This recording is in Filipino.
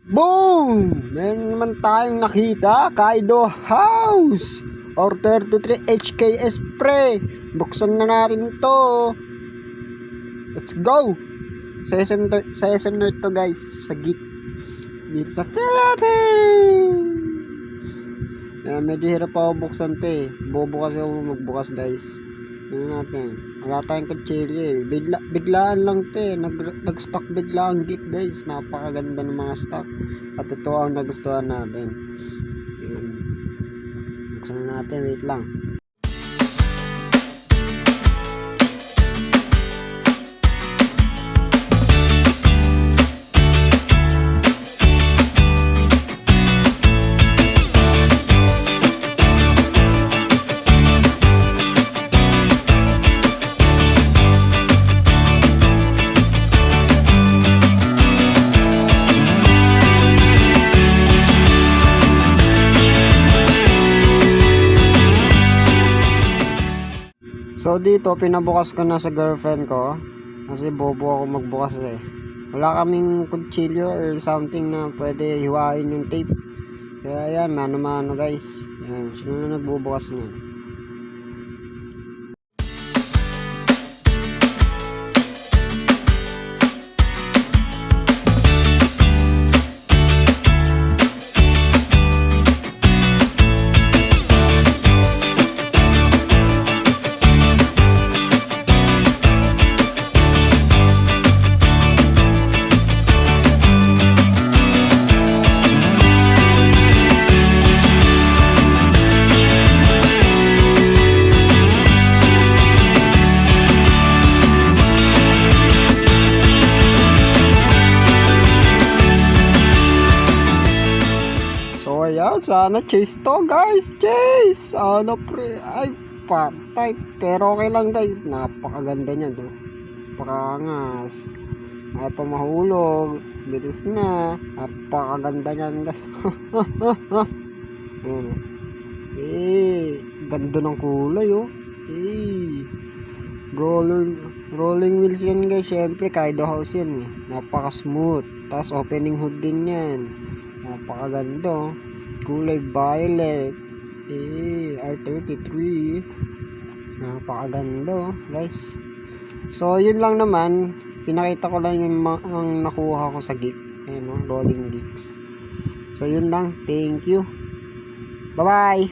Boom! Meron naman tayong nakita, Kaido House or 33 HKS Pre. Buksan na natin to. Let's go! Sa SM North to guys, sa Geek dito sa Philippines. Medyo hirap ako buksan to eh. Bobo kasi ako magbukas guys. Ano natin? Wala tayong kutsilyo eh. Biglaan lang to eh. Nag-stock bigla ang Geek guys. Napakaganda ng mga stock. At ito ang nagustuhan natin. Yun. Buksan natin. Wait lang. So dito pinabukas ko na sa girlfriend ko kasi bobo ako magbukas eh. Wala kaming kutsilyo or something na pwede hiwain yung tape. Kaya yan, mano-mano guys. Yan, sino na nagbubukas niyan? Ayan, sana chase to guys, chase. Ano pre, ay patay. Pero okay lang guys, napakaganda niya to. Pakangas. Ay pa mahulog. Bilis na. Napakaganda niyan guys. Ayan. Ganda ng kulay oh. Rolling wheels yan guys. Syempre Kaido House yan eh. Napaka smooth. Tapos opening hood din yan. Napakaganda oh. Kulay violet R33. Napakaganda guys. So yun lang naman, pinakita ko lang yung ang nakuha ko sa Geek. Ayan rolling geeks. So yun lang, thank you, bye bye.